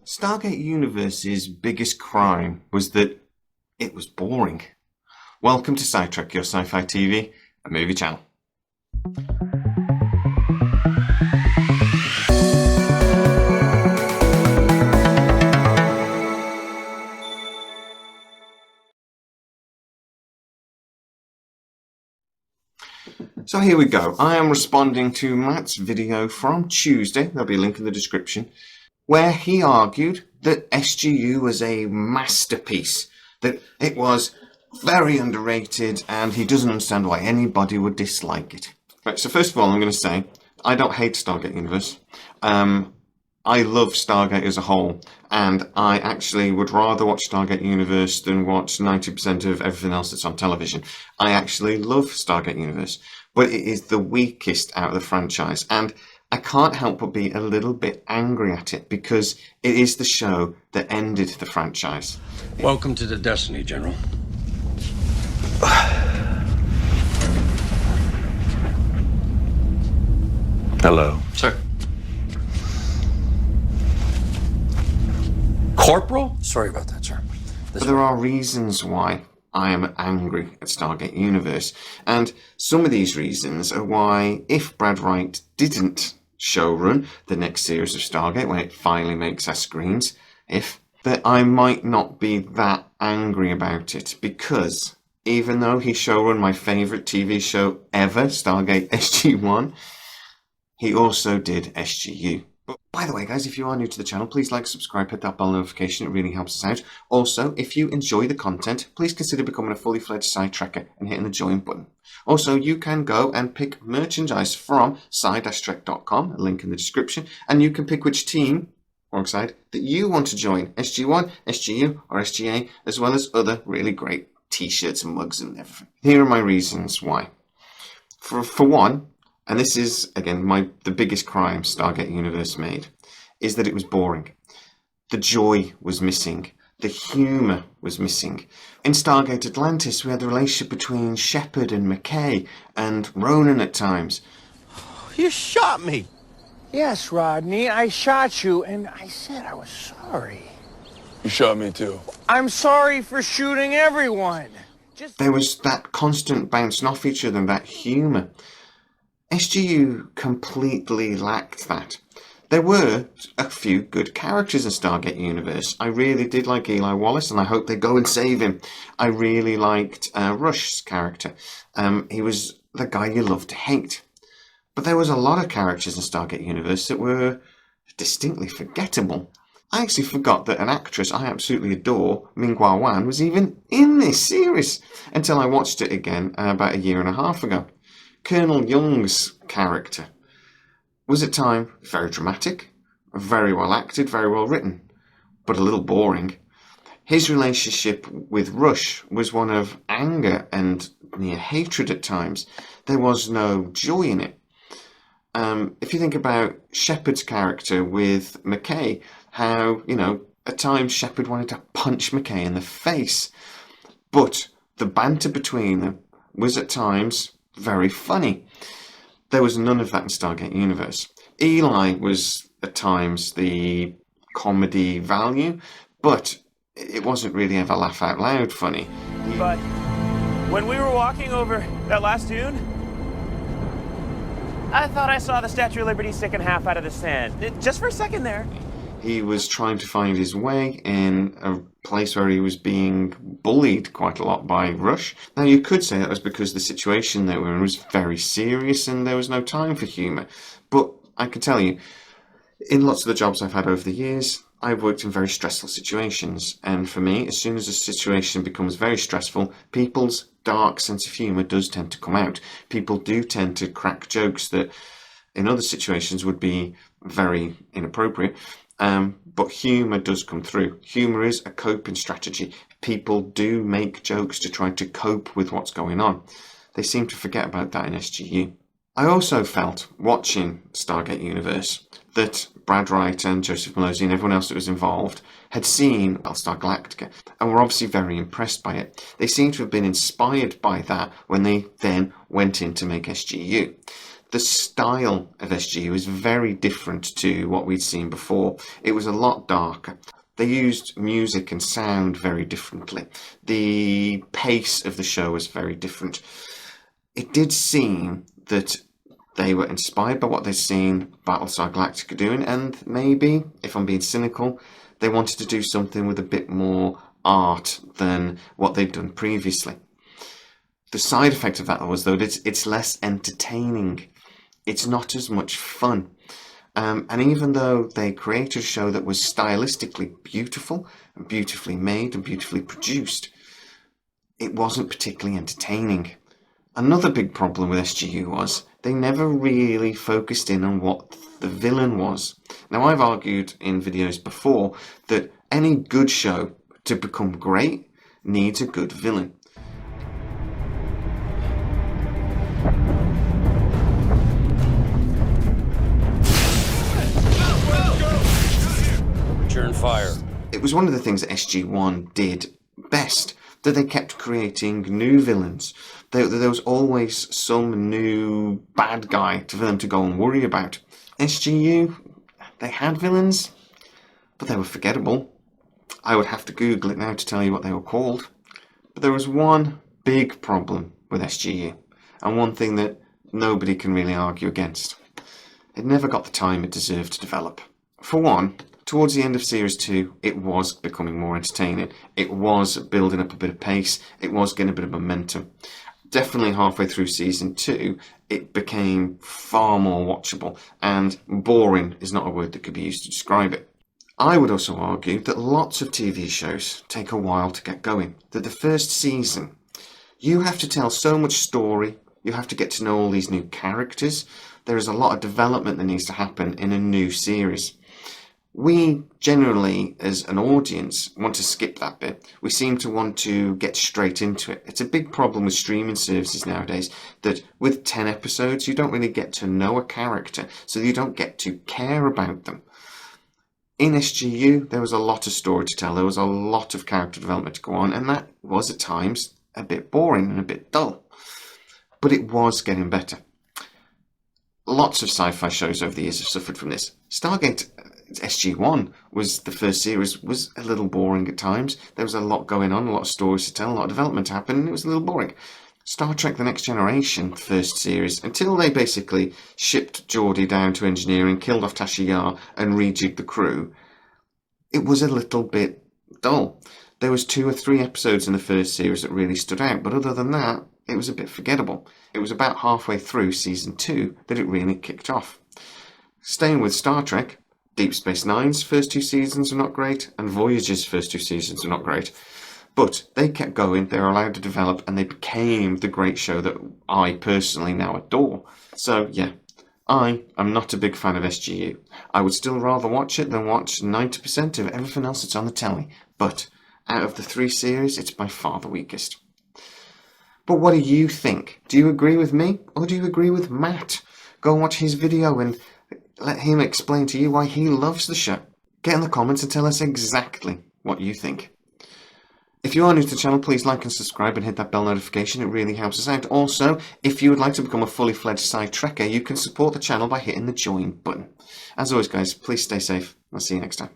Stargate Universe's biggest crime was that it was boring. Welcome to SciTrek, your Sci-Fi TV, a movie channel. So here we go. I am responding to Matt's video from Tuesday, there'll be a link in the description, where he argued that SGU was a masterpiece, that it was very underrated, and he doesn't understand why anybody would dislike it. Right, so first of all, I'm going to say, I don't hate Stargate Universe. I love Stargate as a whole, and I actually would rather watch Stargate Universe than watch 90% of everything else that's on television. I actually love Stargate Universe, but it is the weakest out of the franchise, and I can't help but be a little bit angry at it because it is the show that ended the franchise. Welcome to the Destiny, General. Hello. Sir. Corporal? Sorry about that, sir. But there are reasons why I am angry at Stargate Universe, and some of these reasons are why, if Brad Wright didn't showrun the next series of Stargate when it finally makes our screens, that I might not be that angry about it, because even though he showrun my favourite TV show ever, Stargate SG-1, he also did SGU. But by the way, guys, if you are new to the channel, please like, subscribe, hit that bell notification. It really helps us out. Also, if you enjoy the content, please consider becoming a fully fledged Sci-Trekker and hitting the join button. Also, you can go and pick merchandise from sci-trek.com, a link in the description, and you can pick which team or side that you want to join, SG1, SGU, or SGA, as well as other really great t-shirts and mugs and everything. Here are my reasons why. For one, and this is, again, the biggest crime Stargate Universe made, is that it was boring. The joy was missing. The humour was missing. In Stargate Atlantis, we had the relationship between Shepard and McKay, and Ronan at times. You shot me! Yes, Rodney, I shot you, and I said I was sorry. You shot me too. I'm sorry for shooting everyone. There was that constant bouncing off each other and that humour. SGU completely lacked that. There were a few good characters in Stargate Universe. I really did like Eli Wallace, and I hope they go and save him. I really liked Rush's character. He was the guy you love to hate. But there was a lot of characters in Stargate Universe that were distinctly forgettable. I actually forgot that an actress I absolutely adore, Ming-Hua Wan, was even in this series until I watched it again about a year and a half ago. Colonel Young's character was at times very dramatic, very well acted, very well written, but a little boring. His relationship with Rush was one of anger and near hatred at times. There was no joy in it. If you think about Shepard's character with McKay, how, at times Shepard wanted to punch McKay in the face, but the banter between them was at times very funny. There was none of that in Stargate Universe. Eli was at times the comedy value, but it wasn't really ever laugh out loud funny. But when we were walking over that last dune, I thought I saw the Statue of Liberty sticking half out of the sand. Just for a second there. He was trying to find his way in a place where he was being bullied quite a lot by Rush. Now, you could say that was because the situation they were in was very serious and there was no time for humour. But I can tell you, in lots of the jobs I've had over the years, I've worked in very stressful situations. And for me, as soon as a situation becomes very stressful, people's dark sense of humour does tend to come out. People do tend to crack jokes that in other situations would be very inappropriate. But humour does come through. Humour is a coping strategy. People do make jokes to try to cope with what's going on. They seem to forget about that in SGU. I also felt, watching Stargate Universe, that Brad Wright and Joseph Malozzi and everyone else that was involved had seen Battlestar Galactica and were obviously very impressed by it. They seem to have been inspired by that when they then went in to make SGU. The style of SGU is very different to what we'd seen before. It was a lot darker. They used music and sound very differently. The pace of the show was very different. It did seem that they were inspired by what they'd seen Battlestar Galactica doing, and maybe, if I'm being cynical, they wanted to do something with a bit more art than what they'd done previously. The side effect of that was, though, that it's less entertaining. It's not as much fun. And even though they created a show that was stylistically beautiful, and beautifully made, and beautifully produced, it wasn't particularly entertaining. Another big problem with SGU was they never really focused in on what the villain was. Now, I've argued in videos before that any good show to become great needs a good villain. Return fire. It was one of the things that SG-1 did best, that they kept creating new villains. There was always some new bad guy for them to go and worry about. SGU, they had villains, but they were forgettable. I would have to Google it now to tell you what they were called. But there was one big problem with SGU, and one thing that nobody can really argue against. It never got the time it deserved to develop. For one, towards the end of Series 2, it was becoming more entertaining. It was building up a bit of pace. It was getting a bit of momentum. Definitely halfway through Season 2, it became far more watchable, and boring is not a word that could be used to describe it. I would also argue that lots of TV shows take a while to get going. That the first season, you have to tell so much story, you have to get to know all these new characters. There is a lot of development that needs to happen in a new series. We generally, as an audience, want to skip that bit. We seem to want to get straight into it. It's a big problem with streaming services nowadays, that with 10 episodes, you don't really get to know a character, so you don't get to care about them. In SGU, there was a lot of story to tell. There was a lot of character development to go on, and that was at times a bit boring and a bit dull. But it was getting better. Lots of sci-fi shows over the years have suffered from this. Stargate SG-1 was the first series, was a little boring at times. There was a lot going on, a lot of stories to tell, a lot of development to happen, and it was a little boring. Star Trek The Next Generation, first series, until they basically shipped Geordi down to engineering, killed off Tasha Yar, and rejigged the crew, it was a little bit dull. There was 2 or 3 episodes in the first series that really stood out, but other than that, it was a bit forgettable. It was about halfway through Season 2 that it really kicked off. Staying with Star Trek, Deep Space Nine's first 2 seasons were not great, and Voyager's first 2 seasons were not great. But they kept going, they were allowed to develop, and they became the great show that I personally now adore. So yeah, I am not a big fan of SGU. I would still rather watch it than watch 90% of everything else that's on the telly. But out of the 3 series, it's by far the weakest. But what do you think? Do you agree with me, or do you agree with Matt? Go and watch his video and let him explain to you why he loves the show. Get in the comments and tell us exactly what you think. If you are new to the channel, please like and subscribe and hit that bell notification. It really helps us out. Also, if you would like to become a fully fledged SciTrekker, you can support the channel by hitting the join button. As always, guys, please stay safe. I'll see you next time.